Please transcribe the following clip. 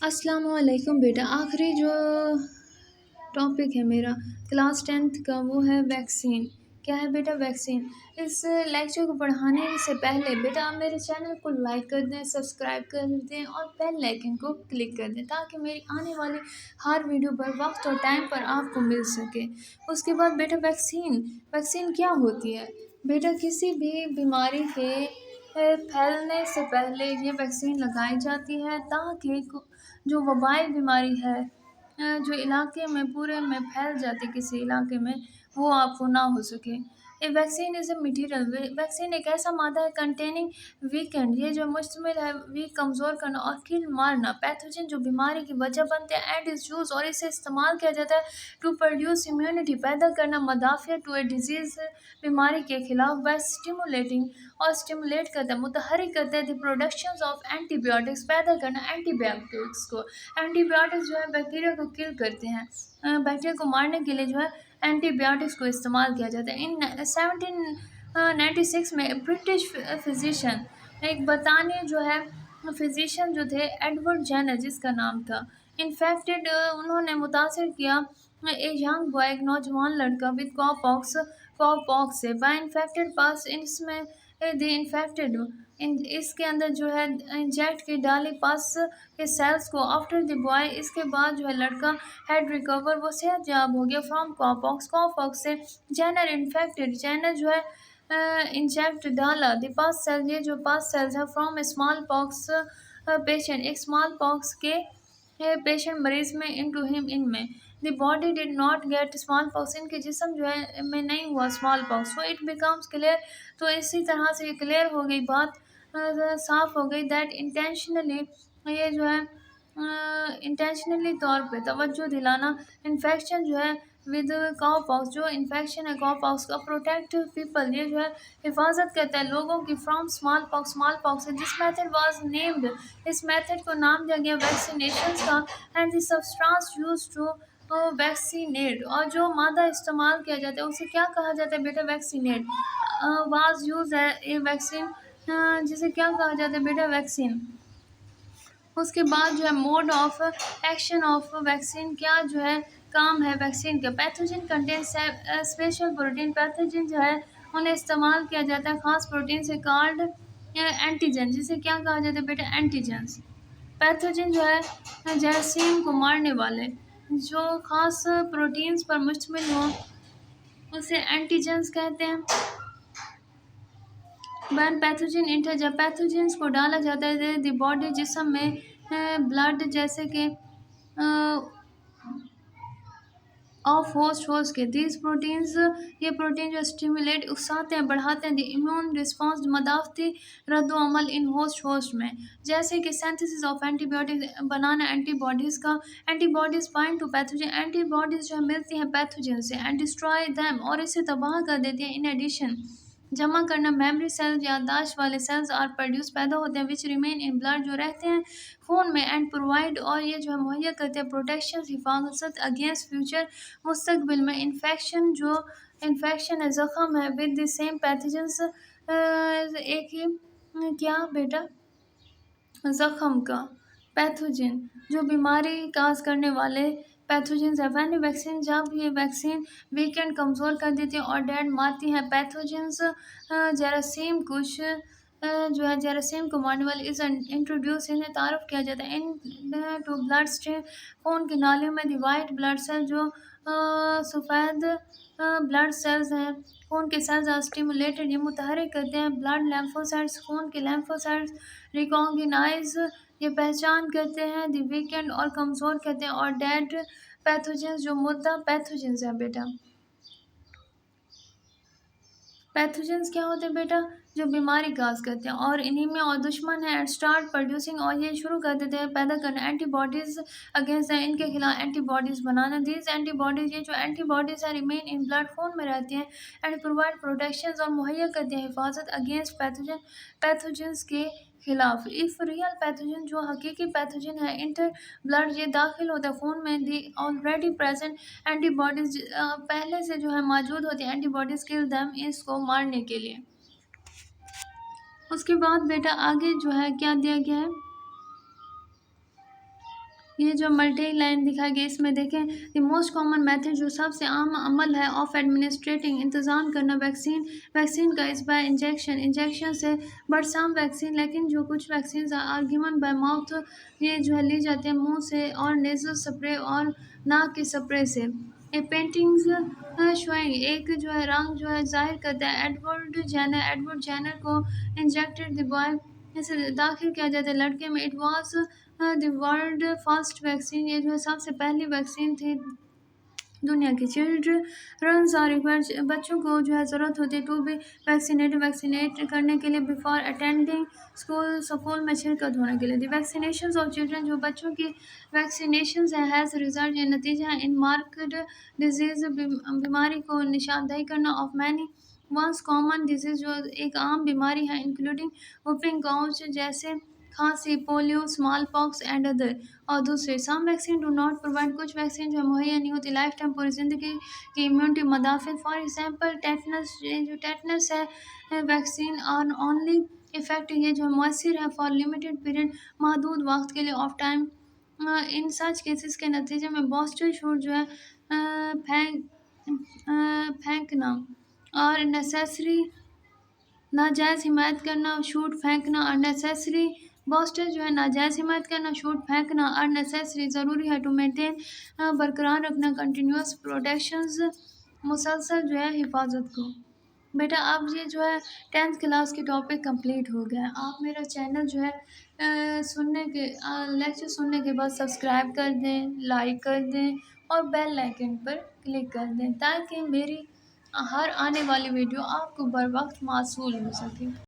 अस्सलामुअलैकुम बेटा। आखिरी जो टॉपिक है मेरा क्लास 10th का वो है वैक्सीन। क्या है बेटा? वैक्सीन। इस लेक्चर को पढ़ाने से पहले बेटा आप मेरे चैनल को लाइक कर दें, सब्सक्राइब कर दें और बेल आइकन को क्लिक कर दें ताकि मेरी आने वाली हर वीडियो पर वक्त और टाइम पर आपको मिल सके। उसके बाद बेटा वैक्सीन। वैक्सीन क्या होती है बेटा? किसी भी बीमारी के फैलने से पहले ये वैक्सीन लगाई जाती है ताकि जो वबाई बीमारी है जो इलाके में पूरे में फैल जाती किसी इलाके में, वो आपको ना हो सके। A vaccine is a material. Vaccine एक ऐसा मादा है कंटेनिंग वीकेंड, ये जो मुश्तमिल है वीक कमज़ोर करना और किल मारना पैथोजन जो बीमारी की वजह बनते हैं एंड इज़ यूज, और इसे इस्तेमाल किया जाता है टू प्रोड्यूस इम्यूनिटी, पैदा करना मदाफिया टू ए डिजीज़, बीमारी के खिलाफ बाय स्टिमुलेटिंग, और स्टिमुलेट करता है मुतहरिक करता है द प्रोडक्शन ऑफ एंटीबायोटिक्स, पैदा करना एंटीबायोटिक्स को। एंटीबायोटिक्स जो है बैक्टीरिया को किल करते हैं, बैक्टीरिया को मारने के लिए जो है एंटीबायोटिक्स को इस्तेमाल किया जाता है। इन 1796 में ब्रिटिश फिजिशियन, एक बरतानिया जो है फिजिशियन जो थे एडवर्ड जेनर जिसका नाम था, इन्फेक्टेड, उन्होंने मुतासर किया ए यंग बॉय, एक नौजवान लड़का विद कॉपॉक्स से बाय इन्फेक्टेड पास, इसमें द इन्फेक्टेड इसके अंदर जो है इंजेक्ट की डाली पास के सेल्स को। आफ्टर द बॉय, इसके बाद जो है लड़का हेड रिकवर, वो सेहतयाब हो गया फ्रॉम कॉपॉक्स से। जेनर इन्फेक्टेड, जेनर जो है इंजेक्ट डाला द पास सेल, ये जो पास सेल्स है फ्रॉम स्मॉल पॉक्स पेशेंट, एक स्मॉल पॉक्स के पेशेंट मरीज में इनटू हिम, इनमें the body did not gate small pox, इनके जिसम जो है में नहीं हुआ small pox. So it becomes clear, तो इसी तरह से ये क्लियर हो गई बात, साफ हो गई दैट इंटेंशनली, ये जो है इंटेंशनली तौर पे तवज्जो दिलाना, इन्फेक्शन जो है विद कॉपॉक्स, जो इन्फेक्शन है कॉपॉक्स का, प्रोटेक्ट पीपल, ये जो है हिफाजत करता है लोगों की फ्रॉम स्मॉल पॉक्स है। दिस मेथड वाज नेम्ड, इस मेथड को नाम दिया गया वैक्सीनेशन का। And this substance use to vaccinate, और जो मादा इस्तेमाल किया जाता है उसे क्या कहा जाता है बेटा? वैक्सीनेट। वाज यूज है ए वैक्सीन, जिसे क्या कहा जाता है बेटा? वैक्सीन। उसके बाद जो है mode of action of vaccine, क्या जो है काम है वैक्सीन का? Pathogen contain special protein, pathogen जो है उन्हें इस्तेमाल किया जाता है ख़ास प्रोटीन से कॉल्ड एंटीजन, जिसे क्या कहा जाता है बेटा? एंटीजन्स। पैथोजन जो है जरासीम को मारने वाले जो ख़ास प्रोटीन्स पर मुश्तमिल हो उसे एंटीजन्स कहते हैं। बैन पैथोजन इंटर, जब पैथोजेंस को डाला जाता है द बॉडी जिसम में ब्लड जैसे कि ऑफ होस्ट के दीज प्रोटीन्स, ये प्रोटीन जो स्टिमुलेट उकसाते हैं बढ़ाते हैं द इम्यून रिस्पॉन्स, मदाफ़ती रद्द-ओ-अमल इन होस्ट में, जैसे कि सिंथेसिस ऑफ एंटीबायोटिक, बनाना एंटीबॉडीज़ का। Antibodies bind to pathogen, antibodies जो है मिलती हैं पैथोजन से एंड डिस्ट्रॉय दैम, और इसे तबाह कर देती हैं। इन एडिशन, जमा करना मेमोरी सेल्स, याददाश्त वाले सेल्स आर प्रोड्यूस, पैदा होते हैं विच रिमेन इन ब्लड, जो रहते हैं खून में, एंड प्रोवाइड, और ये जो है मुहैया करते हैं प्रोटेक्शन, हिफाजत अगेंस्ट फ्यूचर, मुस्तकबिल में इन्फेक्शन, जो इन्फेक्शन है ज़ख़म है विद द सेम पैथोजेंस, एक ही क्या बेटा? ज़ख़म का पैथोजन, जो बीमारी काज करने वाले पैथोजेंस है। वैन वैक्सीन, जब ये वैक्सीन वीकेंड कमज़ोर कर देती है और डेड मारती है पैथोजेंस, जरासीम कुछ जो है जरासीम को मारने वाले इस इंट्रोड्यूस, इन्हें तारुफ किया जाता है इन टू ब्लड स्ट्रीम, खून की नालियों में द वाइट ब्लड सेल, जो सफ़ेद ब्लड सेल्स हैं, खून के सेल्स आर स्टिमुलेटेड, ये मुतहरिक करते हैं ब्लड लैम्फोसाइट्स, खून के लैम्फोसाइट्स, रिकॉग्नाइज, ये पहचान करते हैं द वीकेंड और कमज़ोर करते हैं, और डेड पैथोजेंस, जो मुर्दा पैथोजेंस है बेटा। पैथोजेंस क्या होते हैं बेटा? जो बीमारी काज करते हैं और इन्हीं और दुश्मन है, स्टार्ट प्रोड्यूसिंग, और ये शुरू कर देते हैं पैदा करना एंटीबॉडीज़ अगेंस्ट है, इनके खिलाफ एंटीबॉडीज़ बनाना। दीज एंटीबॉडीज़, ये जो एंटीबॉडीज़ है रिमेन इन ब्लड, खून में रहती हैं, एंड प्रोवाइड प्रोटेक्शन, और मुहैया करती हैं हिफाजत अगेंस्ट पैथोजेंस के खिलाफ। इफ़ रियल पैथोजन, जो हकीकी पैथोजन है इंटर ब्लड, ये दाखिल होता है खून में, दी ऑलरेडी प्रेजेंट एंटीबॉडीज़, पहले से जो है मौजूद होती है एंटीबॉडीज़, किल दैम, इसको मारने के लिए। उसके बाद बेटा आगे जो है क्या दिया गया है? ये जो मल्टी लाइन दिखाई गई इसमें देखें, द मोस्ट कॉमन मेथड जो सबसे आम अमल है ऑफ एडमिनिस्ट्रेटिंग इंतज़ाम करना वैक्सीन, वैक्सीन का इस बाय इंजेक्शन, इंजेक्शन से, बट सम वैक्सीन लेकिन जो कुछ vaccine are given by mouth, ये जो है ली जाती है मुंह से, और नेजल स्प्रे और नाक के स्प्रे से। ए पेंटिंग्स शोइंग एक जो है रंग जो है जाहिर करता है, एडवर्ड जैनर को इंजेक्टेड द बॉय, इसे दाखिल किया जाता है लड़के में। It was the world first vaccine, ये जो है सबसे पहली वैक्सीन थी दुनिया की। चिल्ड्रंस आर रिक्वायर्ड, बच्चों को जो है ज़रूरत होती है टू बी वैक्सीनेट करने के लिए बिफोर अटेंडिंग स्कूल, स्कूल में शिरकत होने के लिए। द वैक्सीनेशन ऑफ चिल्ड्रन, जो बच्चों की वैक्सीनेशन है, हैज़ रिजल्ट, ये नतीजा है, इन मार्क्ड डिजीज़, बीमारी को निशानदेही करना, of many ones common disease, जो एक आम बीमारी है, इंक्लूडिंग वुपिंग काउच, जैसे खांसी, polio, small pox and other. और दूसरे, सम वैक्सीन डू नॉट प्रोवाइड, कुछ वैक्सीन जो है मुहैया नहीं होती लाइफ टाइम पूरी ज़िंदगी की इम्यूनिटी मदाफ़िल। फॉर एग्जांपल टेटनस, ये जो टेटनस है वैक्सीन आर ओनली इफ़ेक्ट, ये जो मौसर है फॉर लिमिटेड पीरियड, महदूद वक्त के लिए of time. In such cases के नतीजे में बूस्टर शॉट जो है फेंकना और नेसेसरी नाजायज़ हिमायत करना, शूट फेंकना अननेसेसरी, बूस्टर जो है नाजायज़ हिमायत करना, शूट फेंकना अननेसेसरी, ज़रूरी है टू मेंटेन, बरकरार रखना कंटिन्यूस प्रोटेक्शंस, मुसलसल जो है हिफाजत को। बेटा अब ये जो है 10th क्लास के टॉपिक कंप्लीट हो गया। आप मेरा चैनल जो है सुनने के लेक्चर सुनने के बाद सब्सक्राइब कर दें, लाइक कर दें और बेल आइकन पर क्लिक कर दें, ताकि मेरी हर आने वाली वीडियो आपको बर वक्त मौसूल हो सके।